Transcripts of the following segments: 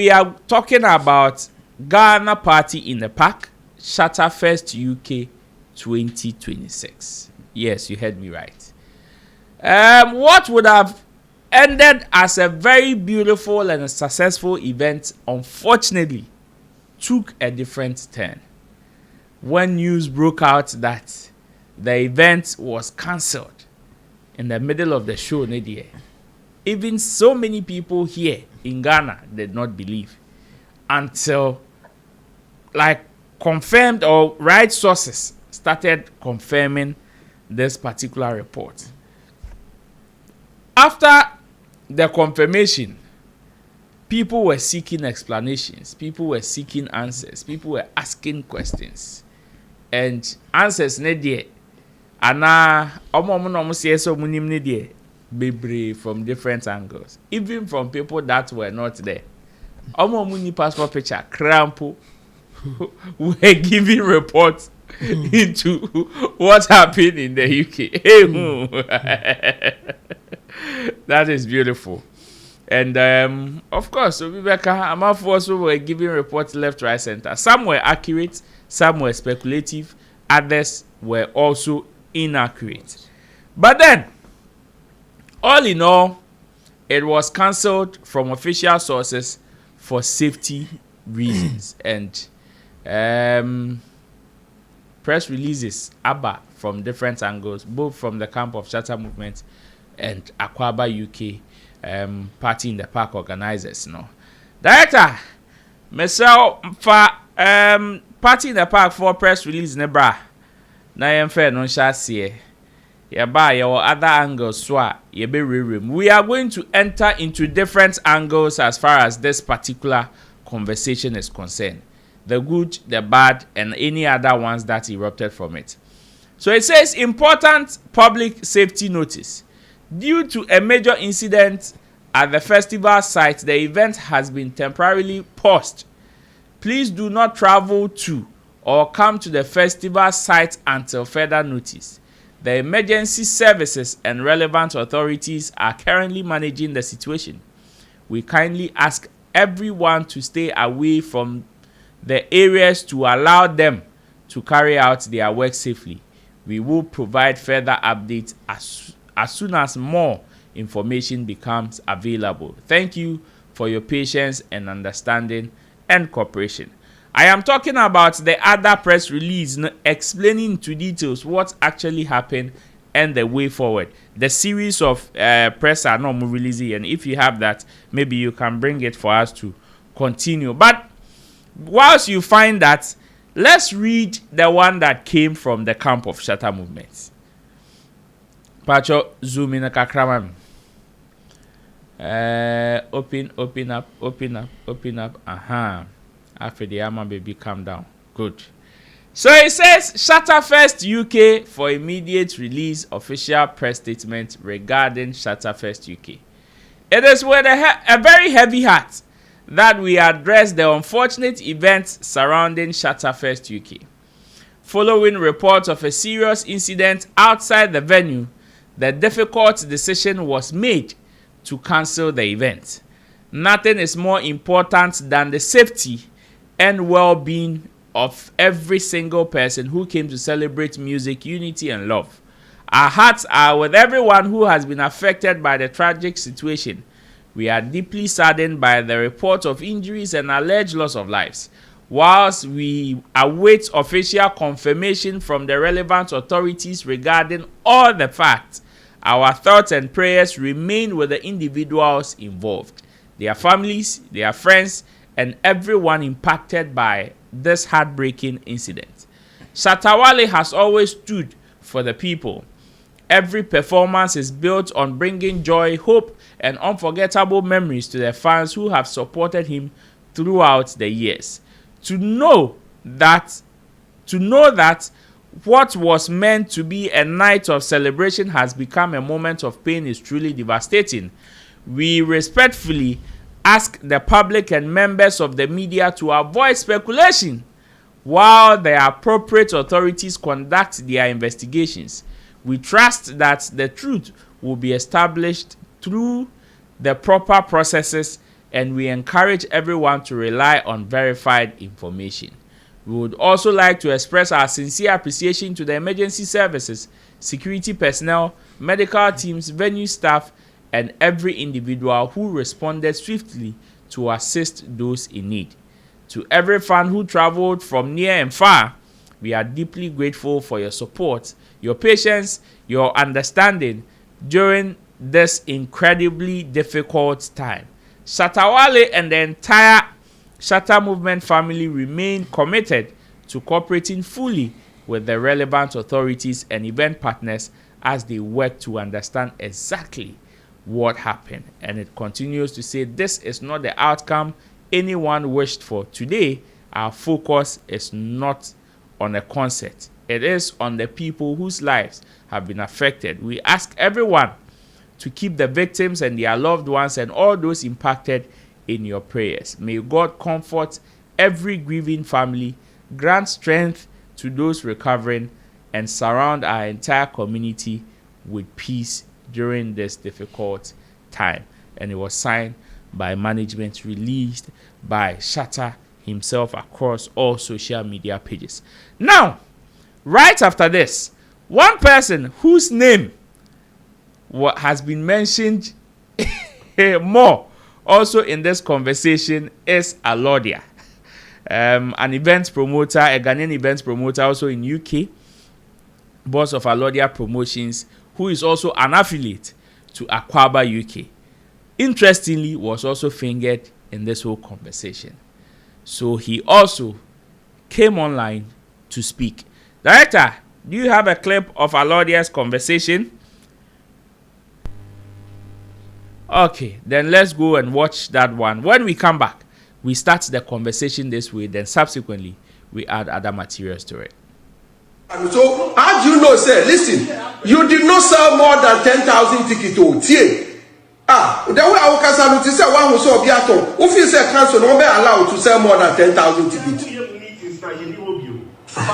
We are talking about Ghana Party in the Park, Shattafest UK 2026. Yes, you heard me right. What would have ended as a very beautiful and a successful event, unfortunately, took a different turn when news broke out that the event was cancelled in the middle of the show. Even so many people here in Ghana did not believe until confirmed or right sources started confirming this particular report. After the confirmation, people were seeking explanations, people were seeking answers, people were asking questions, and answers from different angles, even from people that were not there. Muni passport picture crampo were giving reports into what happened in the UK. That is beautiful. And of course, Rebecca, Amafu also were giving reports left, right, center. Some were accurate, some were speculative, others were also inaccurate. But then, all in all, it was cancelled from official sources for safety reasons. And press releases from different angles, both from the camp of Shatter Movement and Akwaba UK Party in the Park organizers. Director, myself for Party in the Park for press release nebra. Na yemfe no shasiye. Your other angles, we are going to enter into different angles as far as this particular conversation is concerned. The good, the bad, and any other ones that erupted from it. So it says, important public safety notice. Due to a major incident at the festival site, the event has been temporarily paused. Please do not travel to or come to the festival site until further notice. The emergency services and relevant authorities are currently managing the situation. We kindly ask everyone to stay away from the areas to allow them to carry out their work safely. We will provide further updates as soon as more information becomes available. Thank you for your patience and understanding and cooperation. I am talking about the other press release explaining to details what actually happened and the way forward. The series of press are not releasing, and if you have that, maybe you can bring it for us to continue. But whilst you find that, let's read the one that came from the camp of Shatter Movement. Pacho, zoom in a kakraman. Open up. After the Ama baby, calm down. Good. So it says, Shattafest UK for immediate release official press statement regarding Shattafest UK. It is with a very heavy heart that we address the unfortunate events surrounding Shattafest UK. Following reports of a serious incident outside the venue, the difficult decision was made to cancel the event. Nothing is more important than the safety and well-being of every single person who came to celebrate music, unity, and love. Our hearts are with everyone who has been affected by the tragic situation. We are deeply saddened by the report of injuries and alleged loss of lives. Whilst we await official confirmation from the relevant authorities regarding all the facts, our thoughts and prayers remain with the individuals involved, their families, their friends, and everyone impacted by this heartbreaking incident. Shatawale has always stood for the people. Every performance is built on bringing joy, hope, and unforgettable memories to the fans who have supported him throughout the years. To know that what was meant to be a night of celebration has become a moment of pain is truly devastating. We respectfully ask the public and members of the media to avoid speculation while the appropriate authorities conduct their investigations. We trust that the truth will be established through the proper processes and we encourage everyone to rely on verified information. We would also like to express our sincere appreciation to the emergency services, security personnel, medical teams, venue staff, and every individual who responded swiftly to assist those in need. To every fan who traveled from near and far, we are deeply grateful for your support, your patience, your understanding during this incredibly difficult time. Shattawale and the entire Shatta movement family remain committed to cooperating fully with the relevant authorities and event partners as they work to understand exactly what happened. And it continues to say this is not the outcome anyone wished for. Today, our focus is not on a concert. It is on the people whose lives have been affected. We ask everyone to keep the victims and their loved ones and all those impacted in your prayers. May God comfort every grieving family, grant strength to those recovering, and surround our entire community with peace during this difficult time. And it was signed by management, released by Shatta himself across all social media pages. Now, right after this, one person whose name has been mentioned more also in this conversation is Alodia, an event promoter, a Ghanaian event promoter also in UK, boss of Alodia Promotions, who is also an affiliate to Aquaba UK. Interestingly, was also fingered in this whole conversation. So he also came online to speak. Director, do you have a clip of Alodia's conversation? Okay, then let's go and watch that one. When we come back, we start the conversation this way, then subsequently we add other materials to it. And so, how do you know, sir? Listen, you did not sell more than 10,000 tickets. The way I will cancel to say one who saw Biato, who feels a council not be allowed to sell more than 10,000 tickets.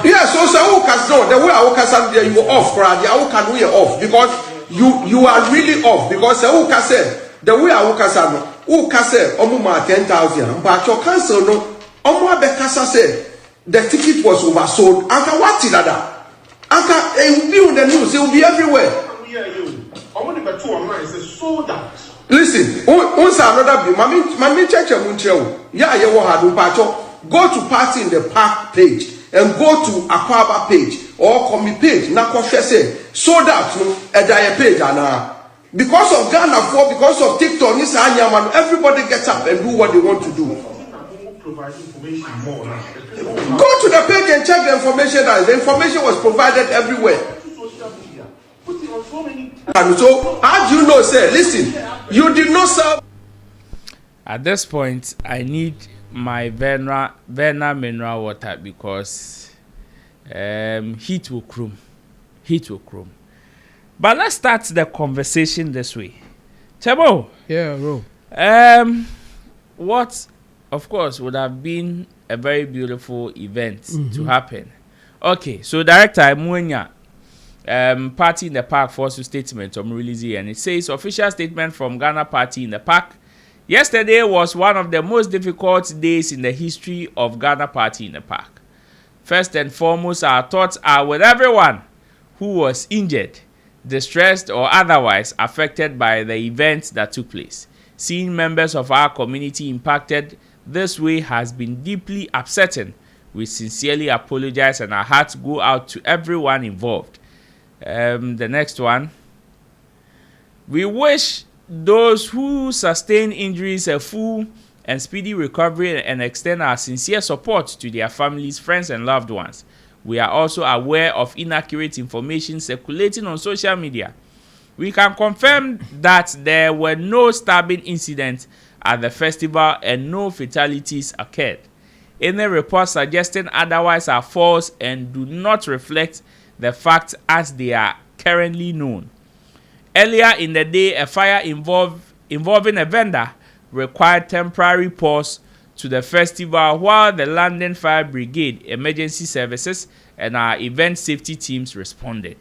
Yeah, so who cancel the way I will cancel you were off, I can we off because you are really off because who cancel the way I will cancel who cancel omuma 10,000, but your cancel no omwa be cancel say the ticket was oversold. Anka what did that? Anka it will be on the news, it will be everywhere. Listen, once another bill, Mami Church yeah, you will have go to Party in the Park page and go to Aquaba page or Komi page, say so that a dire page and because of Ghana because of TikTok, everybody gets up and do what they want to do. Go to the page and check the information. That the information was provided everywhere. And so, how do you know, sir? Listen, you did not serve. At this point, I need my Verna mineral water because heat will chrome. But let's start the conversation this way. Chabo. Yeah, bro. What, of course, would have been a very beautiful event to happen. Okay, so Director Mwenya, Party in the Park forced a statement on releasing, and it says official statement from Ghana Party in the Park. Yesterday was one of the most difficult days in the history of Ghana Party in the Park. First and foremost, our thoughts are with everyone who was injured, distressed, or otherwise affected by the events that took place. Seeing members of our community impacted this way has been deeply upsetting. We sincerely apologize and our hearts go out to everyone involved. The next one. We wish those who sustain injuries a full and speedy recovery and extend our sincere support to their families, friends, and loved ones. We are also aware of inaccurate information circulating on social media. We can confirm that there were no stabbing incidents at the festival and no fatalities occurred. Any reports suggesting otherwise are false and do not reflect the facts as they are currently known. Earlier in the day, a fire involving a vendor required temporary pause to the festival while the London Fire Brigade, emergency services, and our event safety teams responded.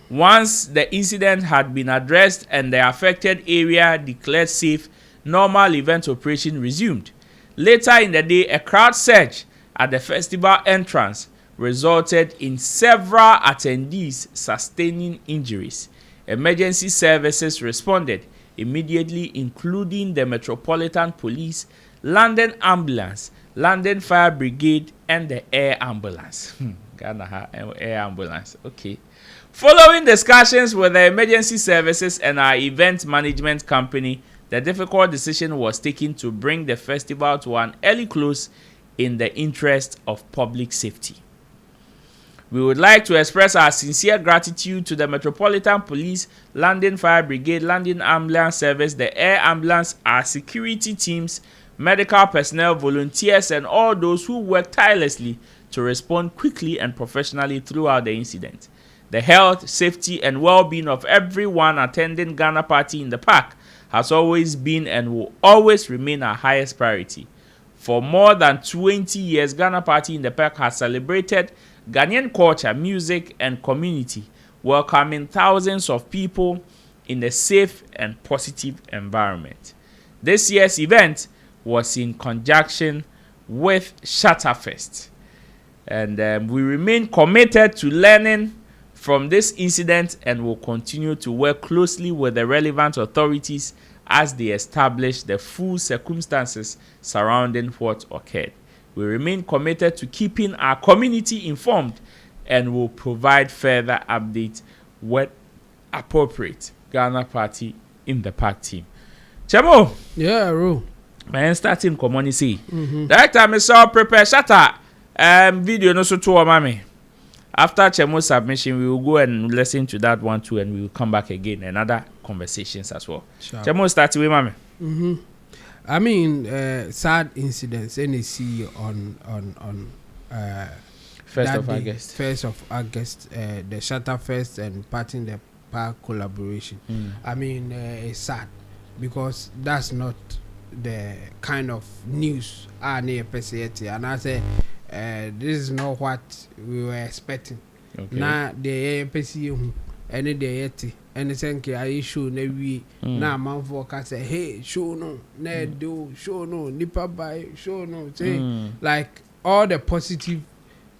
Once the incident had been addressed and the affected area declared safe, normal event operation resumed. Later in the day, a crowd surge at the festival entrance resulted in several attendees sustaining injuries. Emergency services responded immediately, including the Metropolitan Police, London Ambulance, London Fire Brigade, and the Air Ambulance. Ghana Air Ambulance. Okay. Following discussions with the emergency services and our event management company, the difficult decision was taken to bring the festival to an early close in the interest of public safety. We would like to express our sincere gratitude to the Metropolitan Police, London Fire Brigade, London Ambulance Service, the Air Ambulance, our security teams, medical personnel, volunteers, and all those who worked tirelessly to respond quickly and professionally throughout the incident. The health, safety, and well-being of everyone attending Ghana Party in the Park has always been and will always remain our highest priority. For more than 20 years, Ghana Party in the Park has celebrated Ghanaian culture, music, and community, welcoming thousands of people in a safe and positive environment. This year's event was in conjunction with Shattafest, and we remain committed to learning from this incident and will continue to work closely with the relevant authorities as they establish the full circumstances surrounding what occurred. We remain committed to keeping our community informed and will provide further updates when appropriate. Ghana Party in the Park team. Chamo. Yeah, Ro. Man, starting community. Director, me saw prepare Shatta video no so to mami. After Chemo's submission, we will go and listen to that one too, and we will come back again and other conversations as well. Sure. Chemo starting with mami. I mean, sad incidents. NAC on 1st of August. 1st of August, the Shattafest and Party in the Park collaboration. I mean, it's sad because that's not the kind of news I near PCT, and I say this is not what we were expecting. Okay. Now the APC any day yeti any senke I issue na we na man for ka say hey show no na do show no nipa buy show no say like all the positive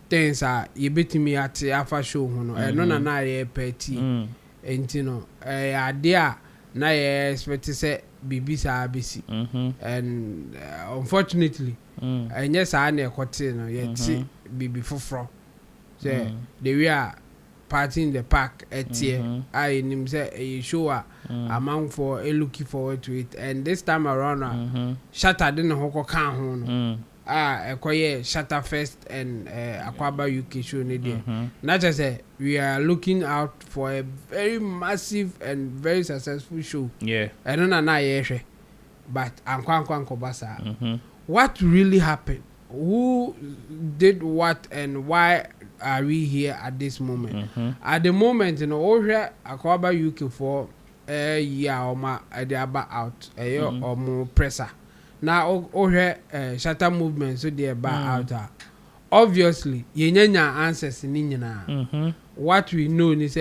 things are you betimi at afa show no no na ye petty enti no idea na ye expect say bibi sa abisi and unfortunately and yes I na ekote no yeti bibi foforo say the way Party in the Park etie I nim say a show among for looking forward to it, and this time around Shatta didn't hoko kan ho no ekoye Shattafest and Akwaba UK show ni there. Not just say we are looking out for a very massive and very successful show. Yeah. I don't know na ye but ankwan kobasa. What really happened? Who did what and why are we here at this moment? At the moment, you know, over Akwaba UK for a year or more, they are out a year or more presser. Now, over Shatter movement, so they are out. Obviously, yenya answers in Nina. What we know is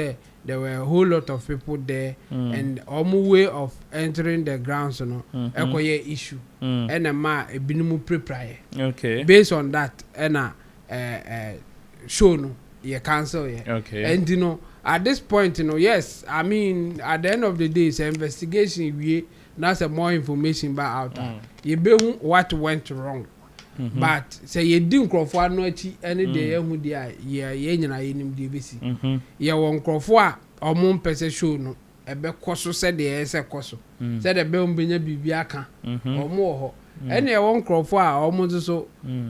there were a whole lot of people there, and almost way of entering the grounds, you know, a issue, and a binimu pre-prior. Okay. Based on that, and show no, you cancel yeah. Okay. And you know, at this point, you know, yes, I mean, at the end of the day, it's an investigation. We that's a more information about out. You be what went wrong. But say you didn't crop for no any day who dia yeah nim DBC. Yeah one crop for or moon person show no a be koso said the ese koso. Said the be umbenya bibiaka or more. Any one crop for almost so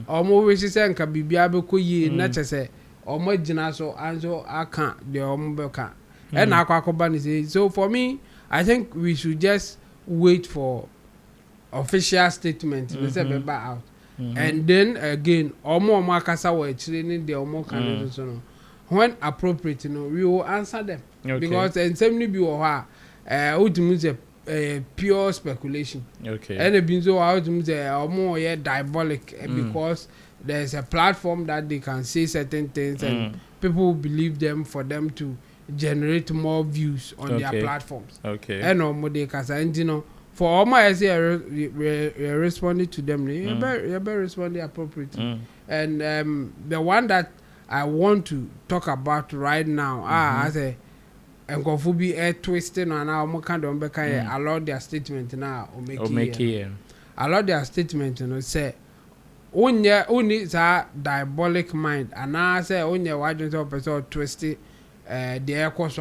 almost which is nka bibia be ko yi na chese omo gina so anso aka the ombeka. And akwakoba say so for me I think we should just wait for official statement to say be out. And then again, omo makasa were training the omo candidates. When appropriate, you know, we will answer them. Okay. Because and same be ultimately pure speculation. Okay. And it means omo yeah diabolic because there's a platform that they can say certain things and people will believe them for them to generate more views on their platforms. Okay. And omo they kasa and you know for all my say responding to them, you better respond appropriately. And the one that I want to talk about right now, I say, and go for be a twisting and now more kind of allow their statement now or make it. Allow their statement, you know, say. Only a diabolic mind, and I say only a wide person twisted the air course,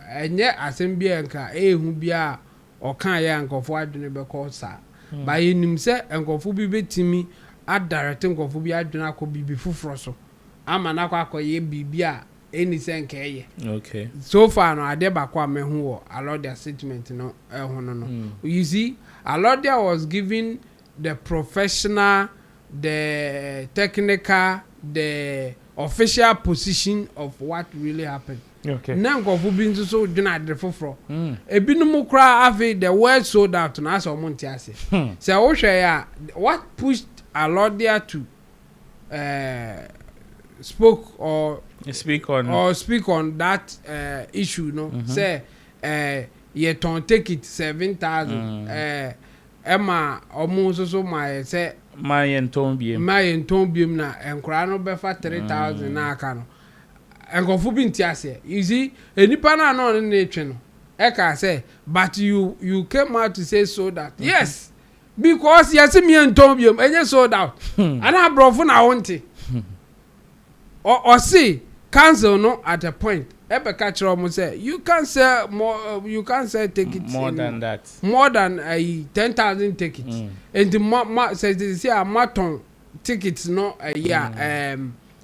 and yet as in Bianca, who be a or can yank of wide neighbor course. By himself and go for be to me at directing go for be I do not could be before frosso. I'm an aqua ye be any sense. Okay. So far, no, I did back one who allow their statement, no. You see, a lot there was giving the professional, the technical, the official position of what really happened. Okay. Now go for being so denied the for. A binumu cry after the word sold out to us or Montiasi. So what pushed a lot there to speak on that issue, no? Say you don't take it 7,000 Emma almost so my say my entombium na enkrano befa 3,000 na aka no enkofu bi ntiase you see enipa na no ne etwe no e ka say but you came out to say so that yes because yes me entombium enye sold out ana brofo na wonte or see cancel no at a point ebe catch room say you can sell more you can sell tickets more than that more than 10,000 tickets and the says this year marathon tickets no a year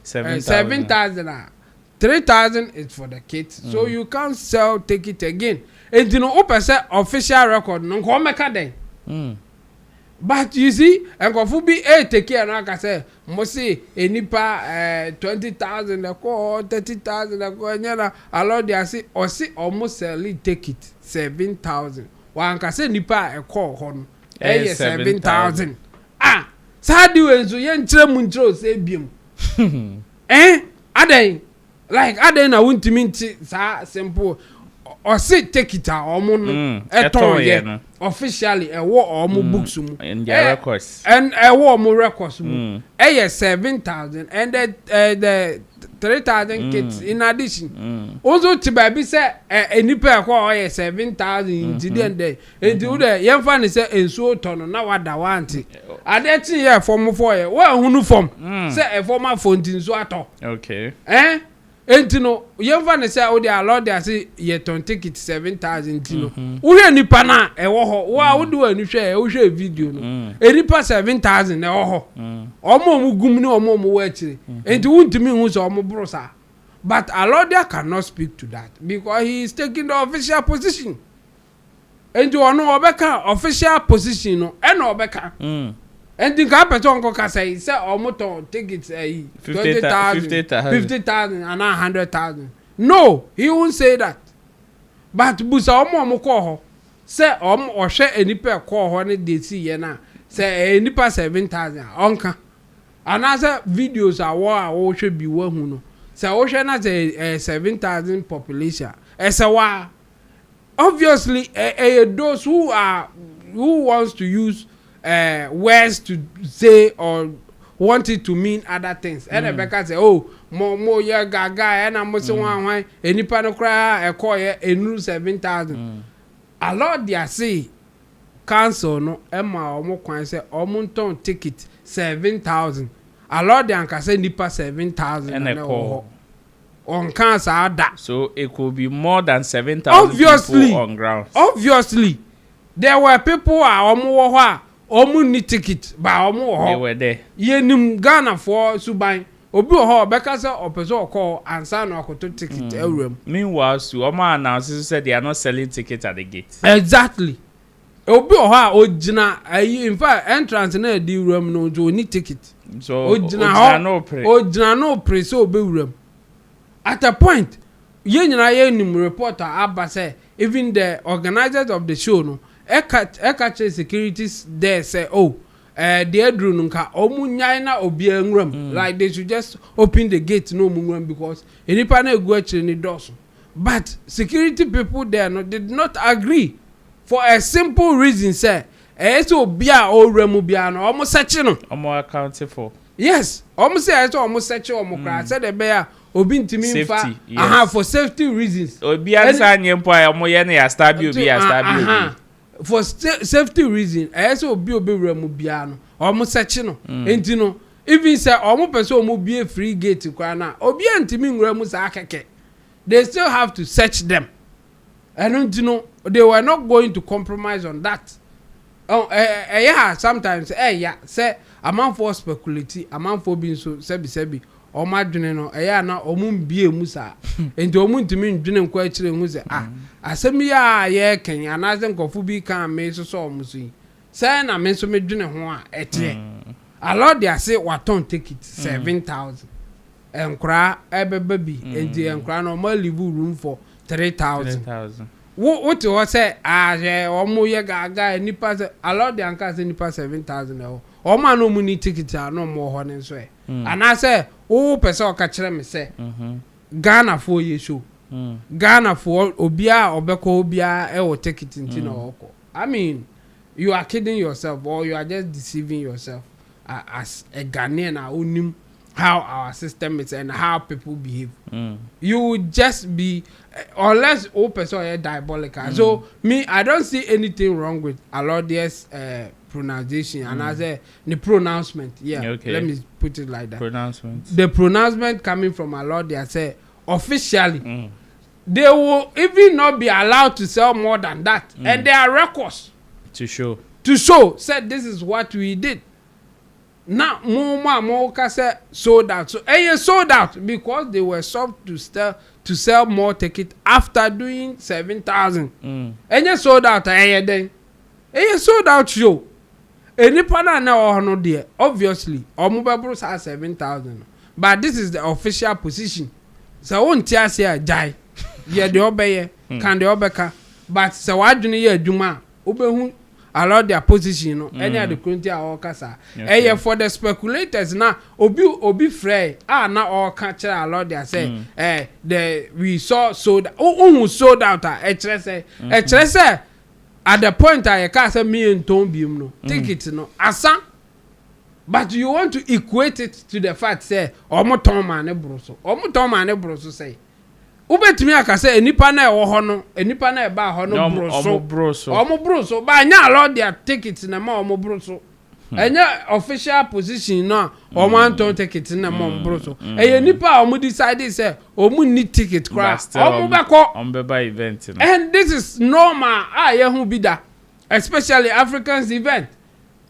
7,000 3,000 is for the kids so you can't sell ticket again and you know open say official record no ko meka den but you see and go be take care na ka say mo say enipa 20,000 the ko 30,000 the ko nyana allow they say or see almost sell ticket 7,000 wan ka say nipa e ko ho no 7,000 sadi wenzo ye nkyere mu nkyere say biem aden like aden na wuntimi nti sa simple or say take it omo no eton ye officially omo books mu in their records and omo records mu 7,000 and the 3,000 kids in addition also to baby say enipa ko 7,000 incident there and the yemfa ni say enso ton na wada wanti adetin ye form for ye we hunu form say e former fontin so ato okay entino yemfa ne say o dey allow dey say ye ton ticket 7,000 tino wo hwe nipa na e wo ho wa wo de wani hwe wo hwe video no nipa 7,000 e wo ho omo gum ni omo wa chire enti wuntimi hu so omo brosa but allow there cannot speak to that because he is taking the official position enti ono obeka official position no e na obeka and the capital can say almost tickets 50,000 and 100,000. No, he won't say that. But busa omo call her. Say or share any pair call her they see yena. Say any pass 7,000 onka. Another videos are what should be one who know. Say ocean has a 7,000 population. As a obviously those who wants to use words to say or wanted to mean other things. And Rebecca say, oh, more ya gaga, and I'm say one any panocra a call a new 7,000. A lot they say cancel no Emma or more coin say Omonton ticket 7,000. A lot they can say nipa 7,000 and a call on cancer that. So it could be more than 7,000 people on ground. Obviously, there were people are more. Omu ni ticket ba omu ho. They were there. Ye nim Ghana for suban. Obi ho beka say opeso call answer no akoto ticket ewrem. Meanwhile, omo announces said they are not selling tickets at the gate. Exactly. Obi ho a ogina in fact entrance na di room no jo ni ticket. So ogina no pre so obi room. At a point ye nyina ye nim reporter aba say even the organizers of the show no Eka securities there say, oh, the drone nka omunyai na obi enwram like they should just open the gate no munwram because enipa na egu achire ni doors. But security people there no did not agree. for a simple reason say so be a owremu bia no almost search no omo account for yes almost say so almost search omo kra say the be a obi ntimi mfa for safety reasons obi ansa nyempo a omo ye na ya stab obi ya stab obi for safety reason so obi wremu bia no almost search no enti no even say omo person omo be free gate kwa na obi ntimi nwremu sa akeke they still have to search them and you know they were not going to compromise on that. Yeah, sometimes yeah say a man for speculate a man for being so sebi or my dream no yeah na omun bie musa enti omun timi dream kwa chire hu say asemi ya ye ken anaze nkofu bi kan me so so omusu say na me so me dream ho a ete a lot they say waton take it 7,000 enkra ebebe bi enti enkra no ma leave room for 3,000 what you say omo ye gaga nipa say a lot the anka say nipa 7,000 o omo no money ticket no mo ho ne so and I say o person o ka kire me say Ghana for ye show Ghana for obia obeko obia e o ticket nti na oko I mean you are kidding yourself or you are just deceiving yourself as a Ghanaian onim how our system is and how people behave. You would just be unless all person are diabolical. So me, I don't see anything wrong with Alodia's pronunciation and I say the pronouncement. Yeah, okay. Let me put it like that. Pronouncement. The pronouncement coming from Alodia say officially they will even not be allowed to sell more than that, and there are records to show. Said this is what we did. Now, more kase sold out. So, sold out because they were sold to sell more tickets after doing 7,000. Sold out. Then, sold out show. Any partner now no there. Obviously, our mobile bros are 7,000. But this is the official position. So, won't you say jai? Yeah, the obey can the obeka. But so I do not juma. Ube allow their position, no any other country or kasa. For the speculators now, obi frey. Now all catcher allow their say. We saw sold. Sold out. Say at the point I can't say me and Tom Beam no ticket no asa. But you want to equate it to the fact say omo Tom man broso say. Ubetimi aka say enipa na ewo ho no enipa na eba ho no broso ba nya allow their tickets na ma omo broso enya official position no omo anton ticket na ma omo broso enipa omo decide say omo need ticket kra omo beko event no. And this is normal ye hu bi da especially Africans event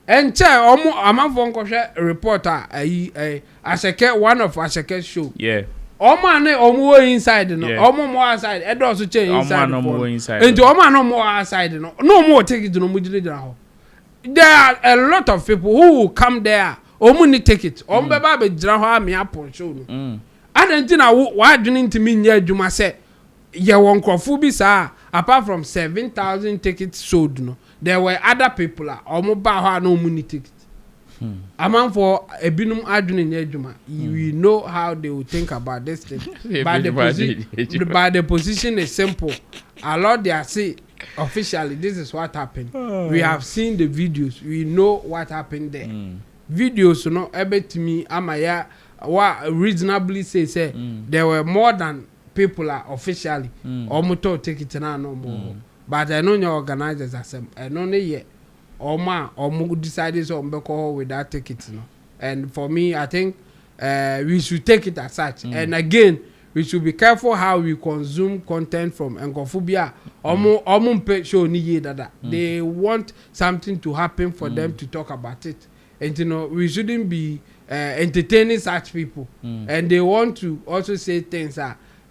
and omo amanfo nkwohwe reporter Aseke one of Aseke show omo inside no omo mo outside e do so change inside and omo no mo outside no mo take it no mo jira ho. There are a lot of people who will come there omo ni take it omo be ba be jira ho am ya pon show no adanti na wa adwene ntimi nya adwuma se ye won krofo bi sa apart from 7,000 tickets sold no there were other people omo ba ho na omo ni ticket. Among for a binum adwene nya adwuma we know how they will think about this thing. But the position is simple. A lot they are say officially this is what happened. We have seen the videos. We know what happened there. Videos no ebetimi amaya wa reasonably say there were more than people officially omoto take it na no more. But I know your organizers asem I know yet omo decided so mbeko with that ticket no. And for me I think we should take it as such. And again we should be careful how we consume content from enkophobia omo mpe show ni ye dada. They want something to happen for them to talk about it, and you know we shouldn't be entertaining such people. And they want to also say things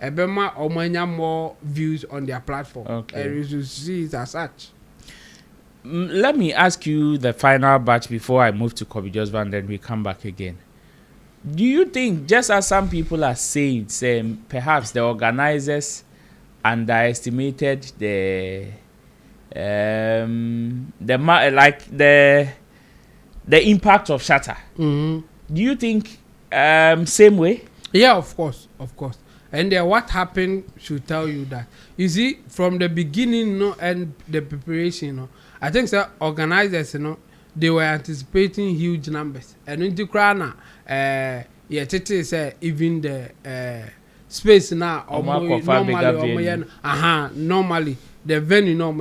ebema omanya more views on their platform. And we should see it as such. Let me ask you the final batch before I move to Kobe Joseph and then we come back again. Do you think, just as some people are saying, perhaps the organizers underestimated the impact of Shatter? Do you think same way? Yeah, of course. And then what happened should tell you that. You see, from the beginning, and the preparation, I think the organizers, they were anticipating huge numbers. And in the crown, Tete said even the space now, normally the venue no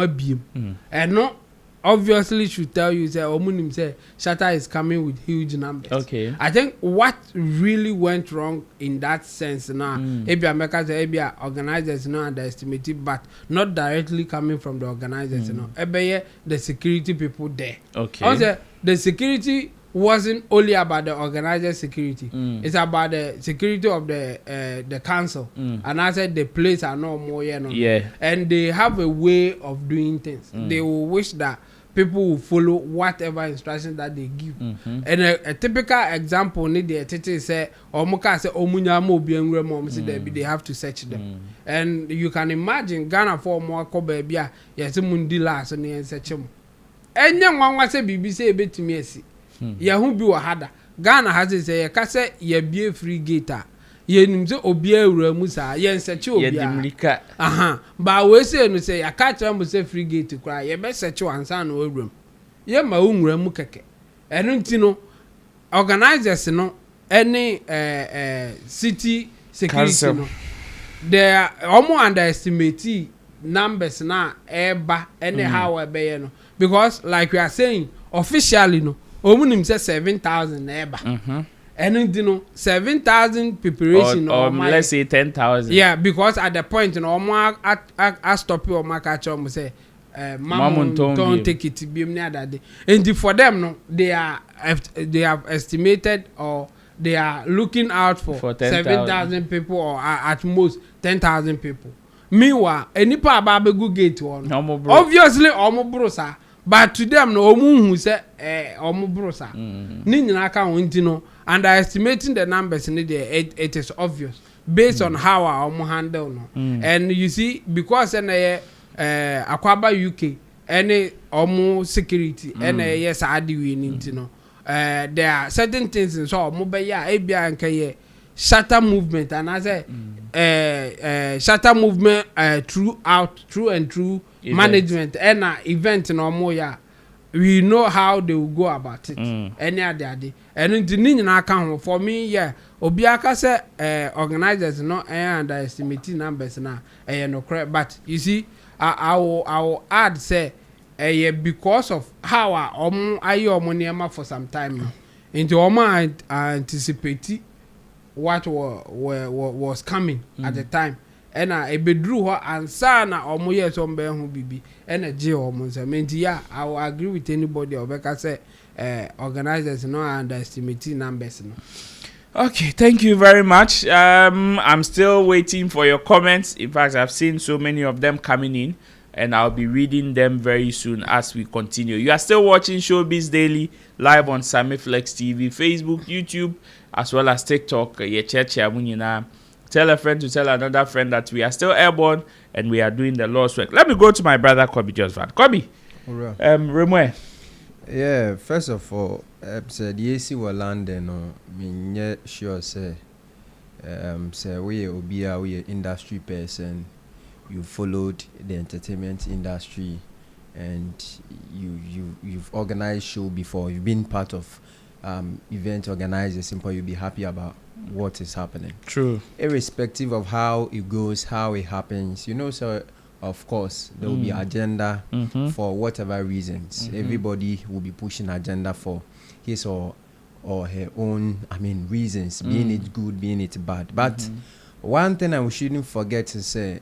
beam, and no. Obviously should tell you say Omunim say Shatta is coming with huge numbers. Okay. I think what really went wrong in that sense now, Ebia organizers no underestimated, but not directly coming from the organizers, the security people there. Okay. Also, the security wasn't only about the organizer security. It's about the security of the council. And I said the place are no more, and they have a way of doing things. They will wish that people will follow whatever instruction that they give. And a typical example need the tete say omuka say omunya mo bi enwere mo say they have to search them. And you can imagine Ghana for more ko baby a yesi mundi last ne search mo. Enye nwanwa say bibi say ebetimi esi. Yahu bi wa hada. Ghana has say ye ka say ye bie free gate a ye nim say obi awura mu sa ye search obi a. Ye dimrika. Ba we say no say ya ka tell mu say free gate kra ye be search ansa na awura. Ye ma unwura mu keke. Enu nti no organizers no any city security Council. No they almost underestimate numbers na eba anyhow ebe no because like we are saying officially no omunim say 7,000 eba and you know 7,000 preparation or let's say 10,000 yeah because at the point you know I stop you or my catch on say Mamun don't take it be near that day and for them no they have estimated or they are looking out for 7,000 people or at most 10,000 people. Meanwhile, any part about good gate one. Obviously, brosa. But to them, no who say brosa. Nina can't no. Underestimating the numbers in there, it is obvious based on how our handle no. And you see, because Akwaba UK, any security, and yes, I do we need to know. There are certain things in so mobile ABI and K Shatter movement and I say Shatter movement through event. Management and event no more we know how they will go about it any other day and in the account for me obiaka say organizers no underestimate numbers na no correct but you see I will add say because of how ayo money for some time now into anticipate what was coming at the time and I bedrew her and sana or yes on be who be energy or say I will agree with anybody or because say organizers no underestimating numbers no. Okay, thank you very much. I'm still waiting for your comments. In fact, I've seen so many of them coming in, and I'll be reading them very soon as we continue. You are still watching Showbiz Daily live on Sammy Flex TV, Facebook, YouTube, as well as TikTok. Tell a friend to tell another friend that we are still airborne and we are doing the Lord's work. Let me go to my brother Kobe Josephat. Kobe, Remwe. Yeah, first of all, said yes, we London. No, me sure say we are industry person. You followed the entertainment industry, and you've organized show before. You've been part of event organizers. Simple, you'll be happy about what is happening. True. Irrespective of how it goes, how it happens, so. Of course, there will be agenda for whatever reasons. Everybody will be pushing agenda for his or her own, reasons, being it good, being it bad. But one thing I shouldn't forget to say,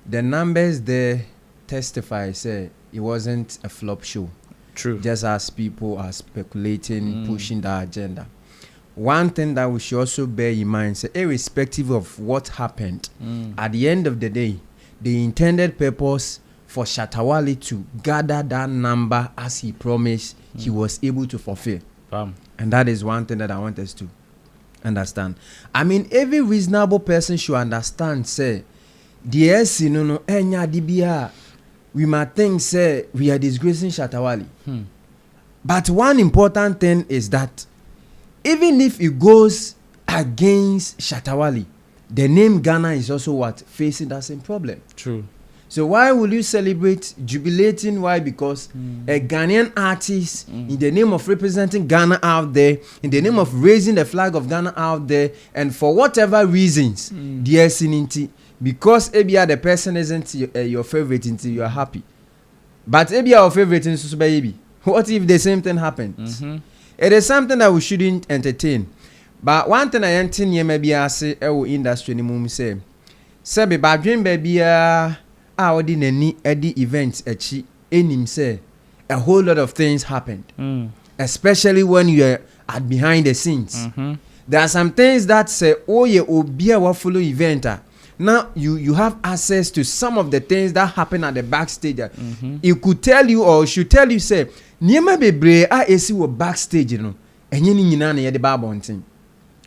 the numbers there testify, say it wasn't a flop show. True. Just as people are speculating, pushing the agenda. One thing that we should also bear in mind, say, irrespective of what happened, at the end of the day, the intended purpose for Shatta to gather that number as he promised, he was able to fulfill. And that is one thing that I want us to understand. Every reasonable person should understand, say, we might think, say, we are disgracing Shatta. But one important thing is that even if it goes against Shatta, the name Ghana is also what facing that same problem. True. So why will you celebrate jubilating? Why? Because a Ghanaian artist, in the name of representing Ghana out there, in the name of raising the flag of Ghana out there, and for whatever reasons, dear Sininti, because Ebia the person isn't your favorite until you are happy. But Ebia your favorite in baby. What if the same thing happens? It is something that we shouldn't entertain. But one thing I entertain maybe I say industry ni mum say be bad dream baby odi nani edi events echi enim say a whole lot of things happened. Especially when you are at behind the scenes. There are some things that say oh ye obia wa follow event. Now you have access to some of the things that happen at the backstage. It could tell you or should tell you say niema bebre esi wo backstage you know enye ni nyina na ye de ba bonten.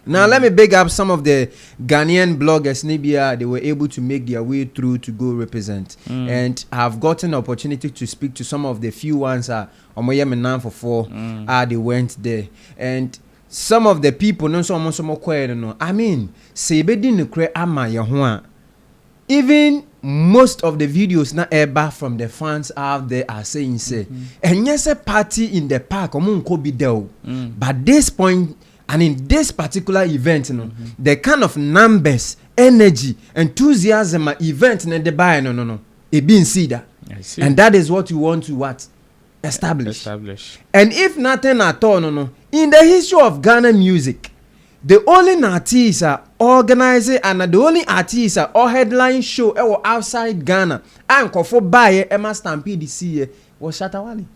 Now let me big up some of the Ghanaian bloggers Nibia. They were able to make their way through to go represent and have gotten opportunity to speak to some of the few ones they went there. And some of the people no so no I mean say even most of the videos na eba from the fans out there are saying say and yes a party in the park be there. But this point and in this particular event, you know, the kind of numbers, energy, enthusiasm, event in the buy, no, it being see that. And that is what you want to what? Establish. And if nothing at all, no, in the history of Ghana music, the only artists are organizing and the only artists are or headline show outside Ghana and for buy Emma Stampede this year was Shattawale.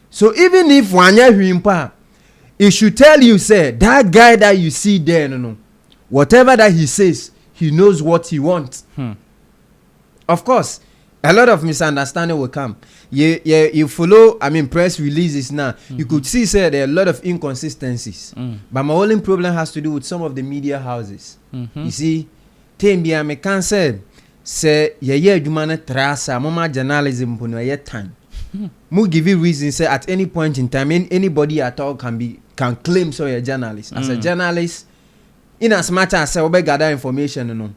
So even if one year it should tell you, say, that guy that you see there, no, whatever that he says, he knows what he wants. Of course, a lot of misunderstanding will come. You follow, I mean, press releases now. You could see, say, there are a lot of inconsistencies. But my only problem has to do with some of the media houses. You see, Tembia me cancel, say, jumane trasa, mama journalism, time. Mu give you reason say at any point in time anybody at all can claim so you're a journalist. As a journalist, in as much as say we gather information, you know,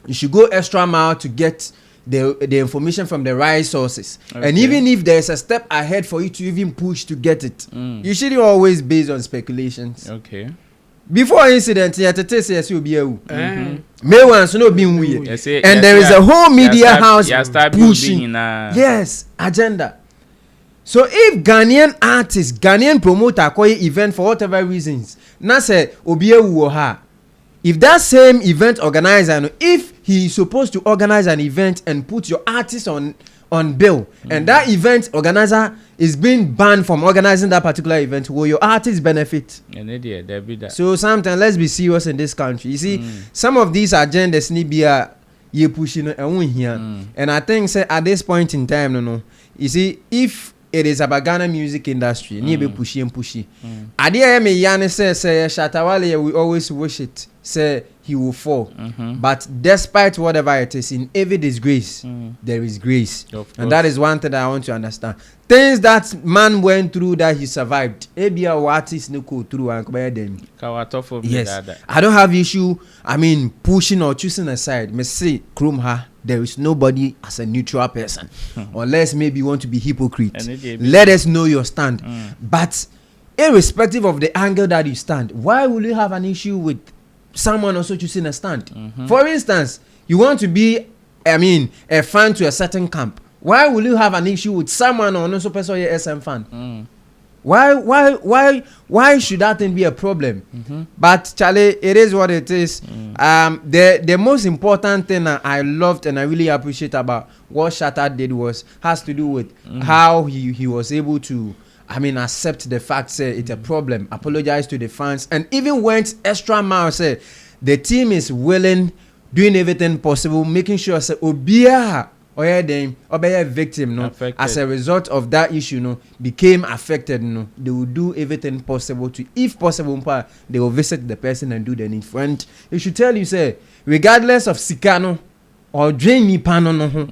you should go extra mile to get the information from the right sources. And even if there's a step ahead for you to even push to get it, you shouldn't always based on speculations. Before incident, you have to tell us you'll be a may once no being weird. And there is a whole media house pushing yes agenda. So if Ghanaian artists, Ghanaian promoter call event for whatever reasons, na say obi ewu ha. If that same event organizer, if he is supposed to organize an event and put your artist on bill, and that event organizer is being banned from organizing that particular event, will your artist benefit? So sometimes let's be serious in this country. You see, some of these agendas need be you pushing here, and I think say at this point in time, no, you see if it is about Ghana music industry, need be pushy. Adia me Yanni say Shattawale we always wish it. Say he will fall, but despite whatever it is, in every disgrace there is grace, and that is one thing that I want to understand. Things that man went through that he survived. Ebia artists no go through and them. Yes, I don't have issue. I mean, pushing or choosing a side. Me say, Krumha, there is nobody as a neutral person, unless maybe you want to be hypocrite. Let us know your stand, but irrespective of the angle that you stand, why will you have an issue with someone also choosing a stand? For instance, you want to be, I mean, a fan to a certain camp. Why will you have an issue with someone or also person your SM fan? Why should that thing be a problem? But Charlie, it is what it is. The most important thing I loved and I really appreciate about what Shatta did has to do with how he was able to, I mean, accept the fact, say it's a problem, apologize to the fans, and even went extra mile, say the team is willing, doing everything possible, making sure, say, Obia or them or be a victim, no, as a result of that issue, no, became affected, no, they will do everything possible to, if possible, they will visit the person and do the need. And it should tell you, say, regardless of Sikano, or drain me pan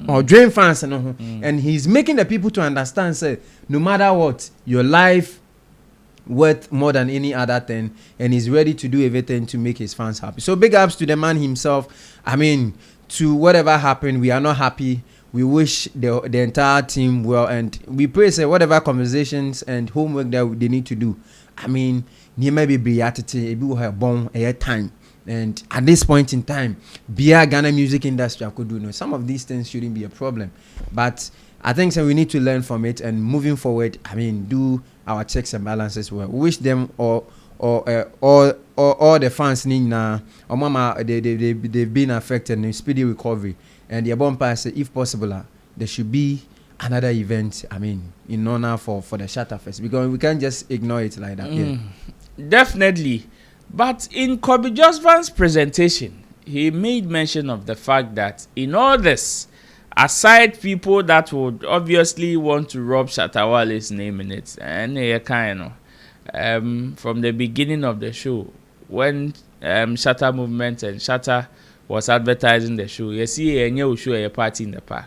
or drain fans and he's making the people to understand, say, no matter what, your life worth more than any other thing, and he's ready to do everything to make his fans happy. So big ups to the man himself. I mean, to whatever happened, we are not happy. We wish the entire team well, and we pray say whatever conversations and homework that they need to do. I mean, near maybe beatity, we will have born a time. And at this point in time, Ghana music industry I could do no. Some of these things shouldn't be a problem, but I think so we need to learn from it, and moving forward, I mean, do our checks and balances well. Wish them all the fans or mama they've been affected in speedy recovery, and the bumper say if possible there should be another event, I mean, in honor for the Shattafest, because we can't just ignore it like that. Yeah. Definitely. But in Kobe Josvan's presentation, he made mention of the fact that in all this, aside people that would obviously want to rub Shattawale's name in it, and from the beginning of the show, when Shatta Movement and Shatta was advertising the show, you see a new show, a party in the park.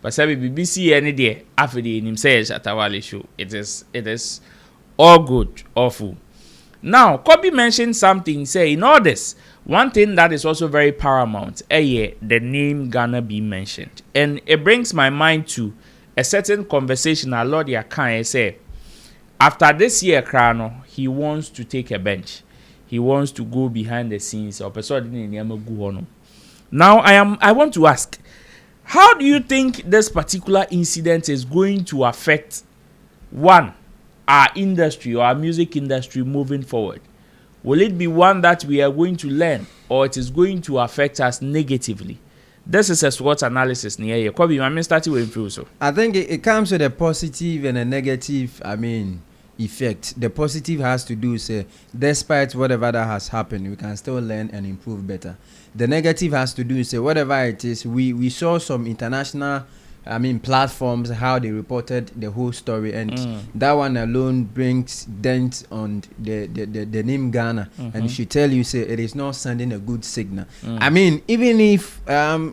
But say BBC any day after the name says Shattawale show, it is all good, awful. Now, Kobe mentioned something, say in all this, one thing that is also very paramount, the name Ghana being mentioned. And it brings my mind to a certain conversation a lot of can say, after this year, Krano, he wants to take a bench. He wants to go behind the scenes. Now, I want to ask, how do you think this particular incident is going to affect, one, our industry or our music industry moving forward? Will it be one that we are going to learn, or it is going to affect us negatively? This is a SWOT analysis near you. Kobe, I'm starting with you. So I think it comes with a positive and a negative, I mean, effect. The positive has to do, say, despite whatever that has happened, we can still learn and improve better. The negative has to do, say, whatever it is, we saw some international, I mean, platforms, how they reported the whole story, and that one alone brings dent on the name Ghana, and it should tell you, say, it is not sending a good signal. I mean, even if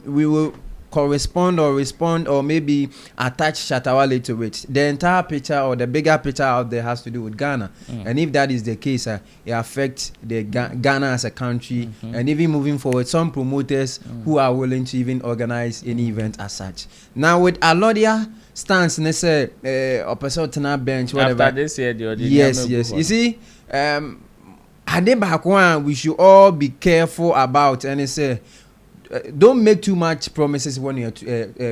we will correspond or respond or maybe attach Shattawale to it, the entire picture or the bigger picture out there has to do with Ghana, and if that is the case, it affects the Ghana as a country, and even moving forward, some promoters who are willing to even organize any event as such. Now with Alodia stance, they say opposite bench, whatever. After this year, yes. You see, we should all be careful about, and they say, don't make too much promises when you're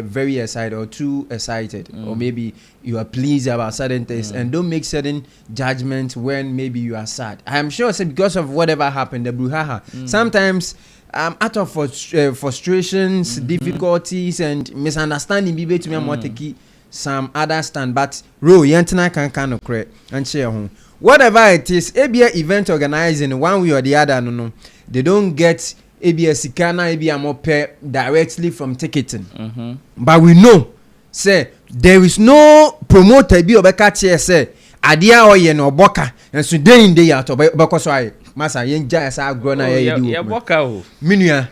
very excited or too excited, or maybe you are pleased about certain things, and don't make certain judgments when maybe you are sad. I am sure, because of whatever happened, the bruhaha, sometimes out of frustrations, difficulties, and misunderstanding, be to me some other stand, but yentina can kind of create and share home. Whatever it is, ABA event organizing one way or the other, no, they don't get ABS Sikana ABA pay directly from ticketing. But we know, say, there is no promoter be obeka che say adia oye no boka and so day in day out because I masa yenja asa agro na ye di wo minua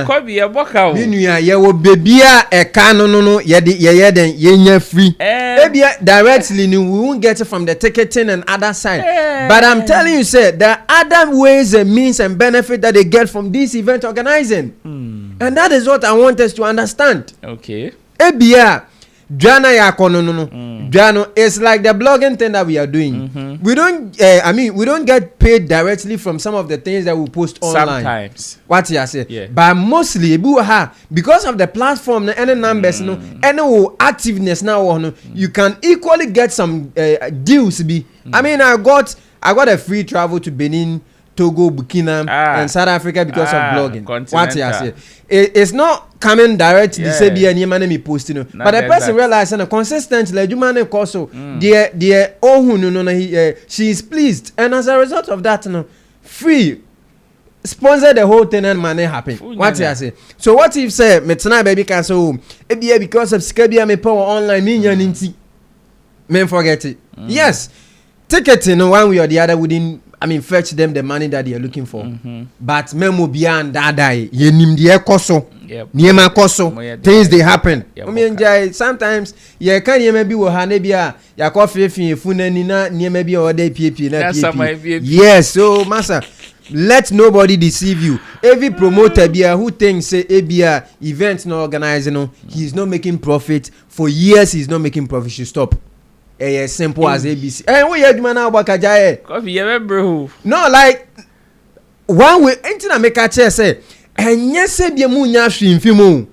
Kobe ye boka o minua ye wo bebia e ka no ye den yenya free ebia directly we won't get it from the ticketing and other side, but I'm telling you, say, there are other ways and means and benefit that they get from this event organizing, and that is what I want us to understand. Okay, ebia Jana ya kono Jano, it's like the blogging thing that we are doing. We don't we don't get paid directly from some of the things that we post online. Sometimes. What you say? Yeah. But mostly because of the platform and the numbers, any activeness now, you can equally get some deals. I mean, I got a free travel to Benin, Togo, Burkina, and South Africa because of blogging. What you say? It's not coming directly. Say be any man me posting, but the person realize and consistently, you man also she is pleased, and as a result of that, free sponsor the whole thing and money happen. What you say? So what if say me tonight baby can so because of Skabia me power online me ninety, men forget it. Yes, ticketing one way or the other within. Fetch them the money that they are looking for. But memo beyond that die, ye nim the ekoso. Yep. Niema koso, things they happen. Yep, I mean, sometimes you can you maybe wo hanebia ya coffee funani na niema bi o dey pp na pp. Yes, so massa, let nobody deceive you. Every promoter bia who thinks say ebia event no organizing no, he's not making profit for years, he's not making profit, should stop. Simple as ABC. We hear man now bakaja coffee you bro. No, like one way anything I make a chair say and yes say be mu nya hwimfimu.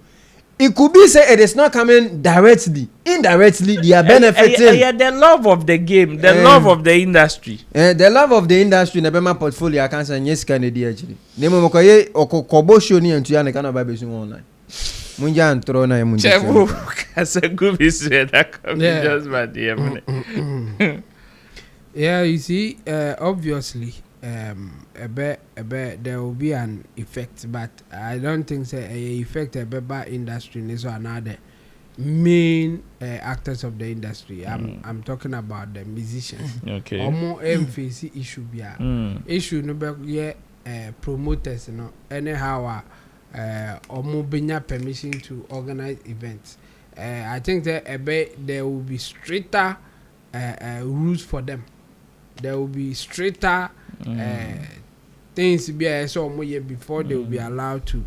It could be say it is not coming directly, indirectly they are benefiting. Yeah, the love of the game, the love of the industry. The love of the industry in the Bema portfolio I can say yes can dey actually. Nemo mokoye okobo show ni entu ya ne kana ba besu online. Munja antro na munja. Chebu kasa gubi say that come just by the Yeah, you see, obviously, there will be an effect, but I don't think say a effect a beba industry is another main actors of the industry. I'm talking about the musicians. Okay. Or more emphasis issue be issue no be promoters, you know, anyhow. Or more benya permission to organize events. I think that there will be stricter rules for them. There will be stricter things be so before they will be allowed to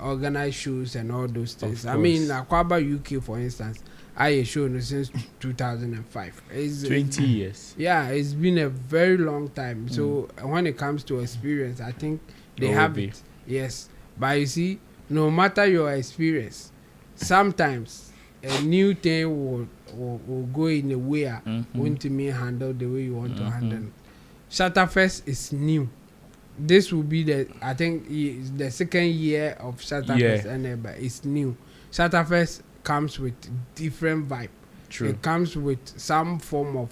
organize shows and all those things. I mean, Akwaba UK, for instance, I show since 2005. It's 20 years. Yeah, it's been a very long time. So when it comes to experience, I think they have it. Yes. But you see, no matter your experience, sometimes a new thing will go in a way won't me handle the way you want to handle. Shattafest is new. This will be I think the second year of Shattafest, and it's new. Shattafest comes with different vibe. True. It comes with some form of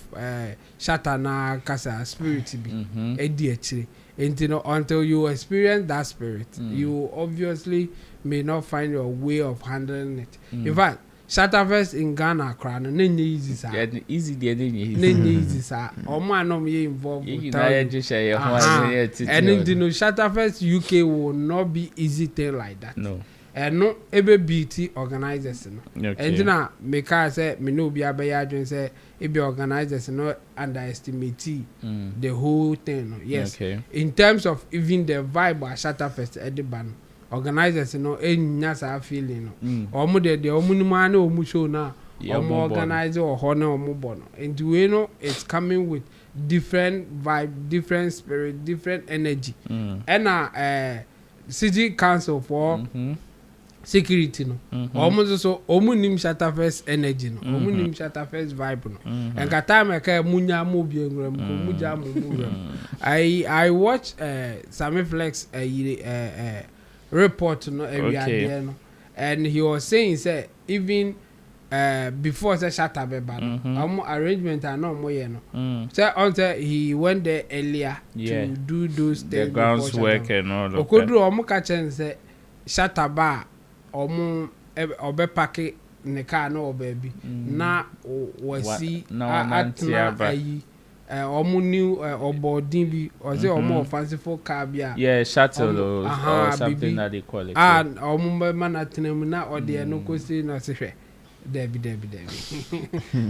Shatana Kasa spirit be. And you know, until you experience that spirit, you obviously may not find your way of handling it. In fact, Shattafest in Ghana, crown and then easy, sir. Easy, Sir. Or man, no me involved. And you know, Shattafest UK will not be easy thing like that. No. And no ebe BT organizers no. Okay. And na make I say me no be abaya say ebe organizers no underestimate the whole thing. No. Yes. Okay. In terms of even the vibe at Shattafest at the band, organizers no enya sa feeling no. Omo de omo ni man omo show na omo organizer or honor omo bono. And we know it's coming with different vibe, different spirit, different energy. And city council for security no almost so omunim Shattafest energy no omunim Shattafest vibe no and kata me ka munya mo bi engram ko muja mo I watch Sammy Flex report no every day no, and he was saying say even before say Shattafest no arrangement are no more no say until he went there earlier to do those things, the grounds work and all of that. Okodru omo ka chen say Shattaba omo obe pake ne car no baby na wasi atna ayi omo new obodin bi or say omo fanciful car bia shuttle or something that they call it omo man atnam na ode no kosi no se hwe debi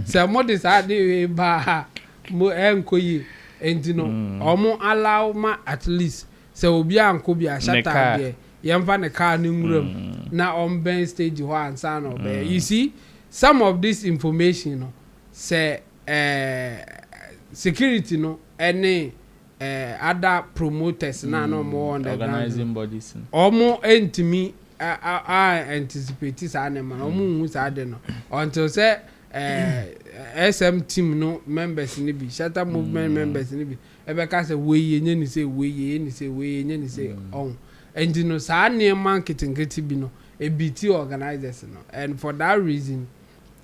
so mo this ade ba mo enkoyi entino omo allow ma at least so obi anko bia Shatta bia yamfa ne car ni nguram na on ben stage ho ansa no be. You see some of this information no say security no any other promoters na no more on the organizing bodies omo entimi anticipate sa na man omo hu sa de no until say SM team no members ni bi Shatta movement members ni bi ebe ka say we nye ni say nye ni say on. And you know, sa near marketing bi no a BT organizers no, and for that reason,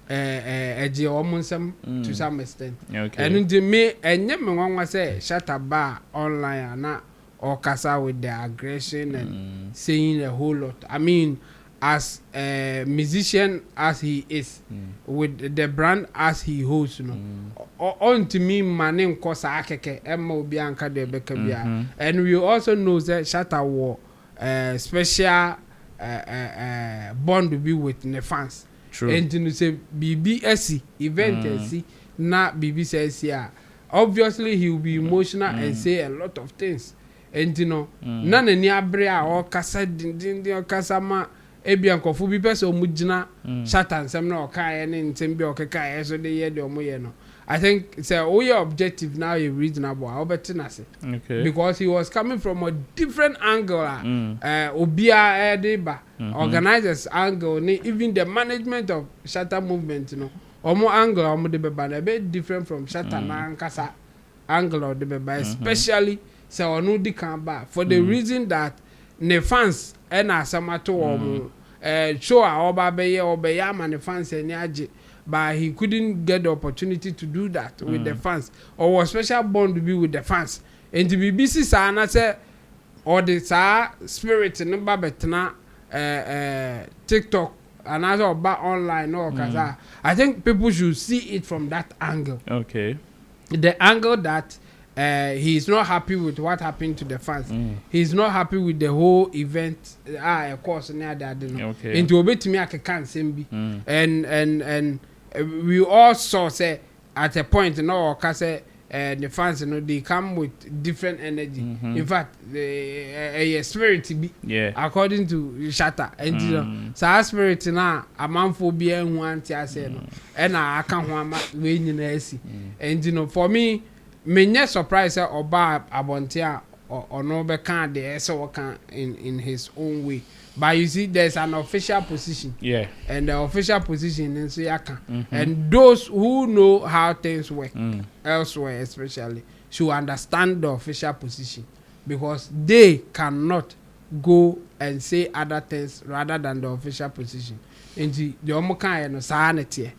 almost to some extent. Okay. And to me, and yet me one say Shattaba online and not or kasa with the aggression and saying a whole lot. I mean, as a musician as he is, with the brand as he holds, you know, on to me, my name kosa akeke, Emma Bianca de Becabia, and we also know that Shatta war. Special bond will be with the fans. True. And you say BBSC event SC na BBSC yeah. Obviously he will be emotional and say a lot of things. And you know, none ni abrea or kasa din or kasa ma ebian kofu bi person mujina shatan sem na okai any ntembi okeka so de ye de omoye no. I think it's all your objective now is reasonable. Okay. Because he was coming from a different angle. Obia Edeba organizers angle, even the management of Shatter movement, you know, omo angle omo de beba a bit different from Shatter na Nkasa angle of the beba, especially so onu di kamba for the reason that the fans ena samato omo show a oba beye man the fans eni but he couldn't get the opportunity to do that with the fans or a special bond to be with the fans and to be busy sana say or the spirit in the TikTok and other back online or kaza. I think people should see it from that angle. Okay. The angle that he's not happy with what happened to the fans. He's not happy with the whole event. Of course, near that. Okay. Into obey me, I can't send and we all saw say at a point, you know, say the fans, you know, they come with different energy. In fact, a spirit be according to Shatter, and you know, so our spirit now a man for being one tia say no, and I can't want when you know, and you know, for me, many surprise or bar abontia or no be can the so can in his own way. But you see, there's an official position. Yeah. And the official position is Yaka. And those who know how things work, elsewhere especially, should understand the official position. Because they cannot go and say other things rather than the official position. And the Omoka and sanity.